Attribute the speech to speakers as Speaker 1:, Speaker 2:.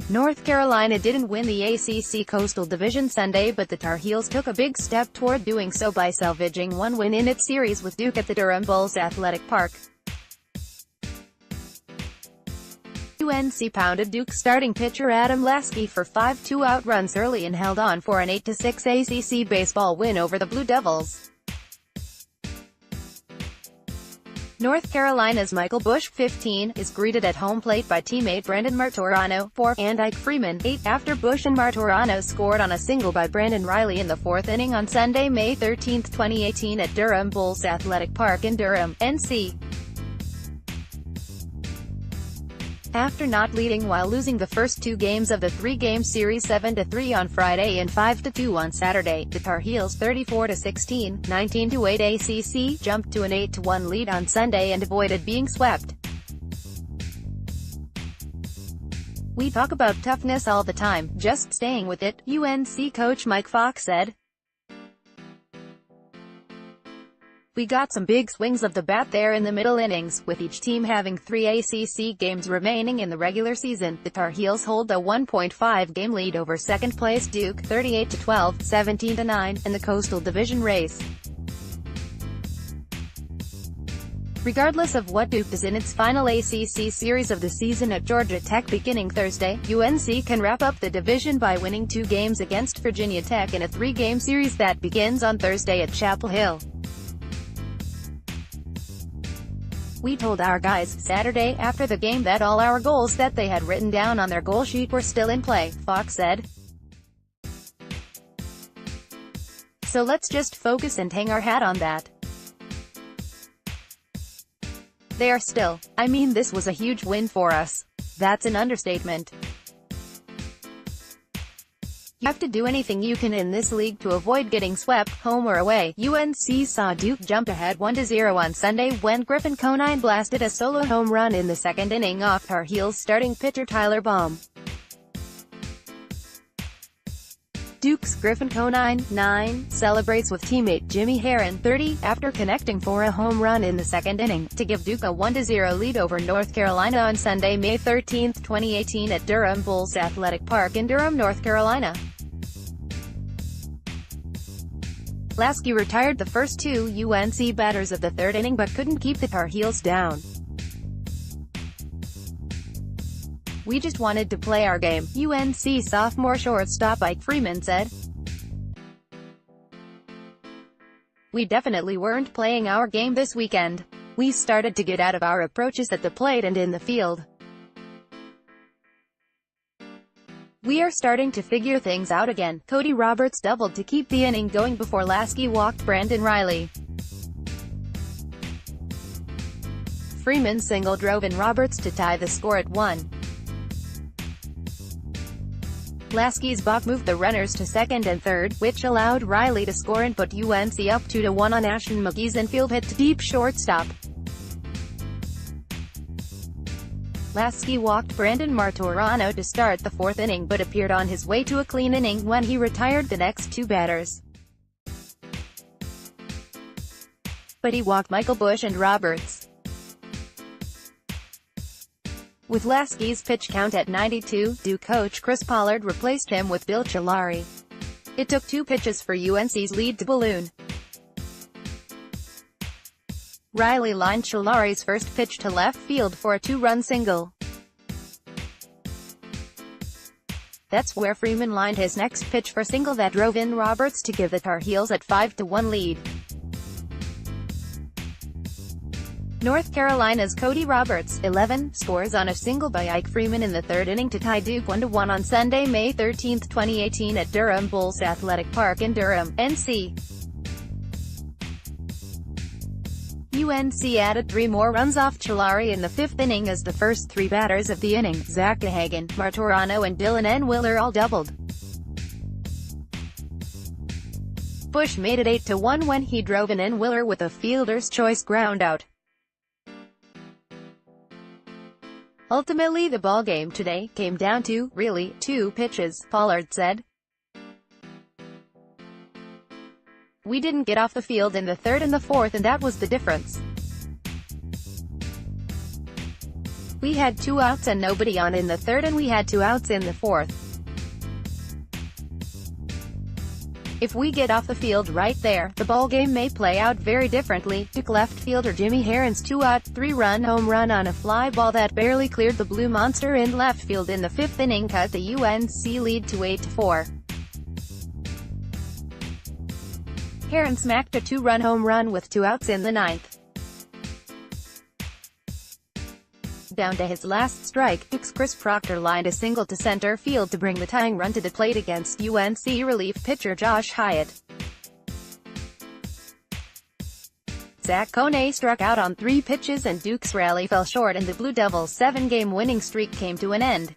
Speaker 1: North Carolina didn't win the ACC Coastal Division Sunday, but the Tar Heels took a big step toward doing so by salvaging one win in its series with Duke at the Durham Bulls Athletic Park. UNC pounded Duke starting pitcher Adam Laskey for 5 two-out runs early and held on for an 8-6 ACC baseball win over the Blue Devils. North Carolina's Michael Busch, 15, is greeted at home plate by teammate Brandon Martorano, 4, and Ike Freeman, 8, after Busch and Martorano scored on a single by Brandon Riley in the fourth inning on Sunday, May 13, 2018 at Durham Bulls Athletic Park in Durham, NC. After not leading while losing the first two games of the three-game series 7-3 on Friday and 5-2 on Saturday, the Tar Heels' 34-16, 19-8 ACC jumped to an 8-1 lead on Sunday and avoided being swept. "We talk about toughness all the time, just staying with it," UNC coach Mike Fox said. "We got some big swings of the bat there in the middle innings, with each team having 3 ACC games remaining in the regular season. The Tar Heels hold a 1.5-game lead over second-place Duke, 38-12, 17-9, in the Coastal Division race. Regardless of what Duke does in its final ACC series of the season at Georgia Tech beginning Thursday, UNC can wrap up the division by winning 2 games against Virginia Tech in a 3-game series that begins on Thursday at Chapel Hill. We told our guys Saturday after the game that all our goals that they had written down on their goal sheet were still in play," Fox said. "So let's just focus and hang our hat on that. They are still. I mean, this was a huge win for us. That's an understatement. You have to do anything you can in this league to avoid getting swept, home or away." UNC saw Duke jump ahead 1-0 on Sunday when Griffin Conine blasted a solo home run in the second inning off Tar Heels starting pitcher Tyler Baum. Duke's Griffin Conine, 9, celebrates with teammate Jimmy Herron, 30, after connecting for a home run in the second inning, to give Duke a 1-0 lead over North Carolina on Sunday, May 13, 2018 at Durham Bulls Athletic Park in Durham, North Carolina. Laskey retired the first 2 UNC batters of the third inning but couldn't keep the Tar Heels down. "We just wanted to play our game," UNC sophomore shortstop Ike Freeman said. "We definitely weren't playing our game this weekend. We started to get out of our approaches at the plate and in the field. We are starting to figure things out again." Cody Roberts doubled to keep the inning going before Laskey walked Brandon Riley. Freeman single drove in Roberts to tie the score at 1. Laskey's balk moved the runners to second and third, which allowed Riley to score and put UNC up 2-1 on Ashton McGee's infield hit to deep shortstop. Laskey walked Brandon Martorano to start the fourth inning but appeared on his way to a clean inning when he retired the next 2 batters. But he walked Michael Busch and Roberts. With Laskey's pitch count at 92, Duke coach Chris Pollard replaced him with Bill Chalari. It took 2 pitches for UNC's lead to balloon. Riley lined Chalari's first pitch to left field for a 2-run single. That's where Freeman lined his next pitch for a single that drove in Roberts to give the Tar Heels a 5-1 lead. North Carolina's Cody Roberts, 11, scores on a single by Ike Freeman in the third inning to tie Duke 1-1 on Sunday, May 13, 2018 at Durham Bulls Athletic Park in Durham, NC. UNC added 3 more runs off Chalari in the fifth inning as the first 3 batters of the inning, Zach DeHagen, Martorano and Dylan N. Willer, all doubled. Busch made it 8-1 when he drove in N. Willer with a fielder's choice groundout. Ultimately the ballgame today came down to, really, 2 pitches, Pollard said. We didn't get off the field in the third and the fourth, and that was the difference. We had 2 outs and nobody on in the third, and we had 2 outs in the fourth. If we get off the field right there, the ball game may play out very differently, took left fielder Jimmy Herron's 2-out, 3-run home run on a fly ball that barely cleared the Blue Monster in left field in the 5th inning cut the UNC lead to 8-4. Herron smacked a 2-run home run with 2 outs in the 9th. Down to his last strike, Duke's Chris Proctor lined a single to center field to bring the tying run to the plate against UNC relief pitcher Josh Hyatt. Zach Coney struck out on 3 pitches and Duke's rally fell short, and the Blue Devils' 7-game winning streak came to an end.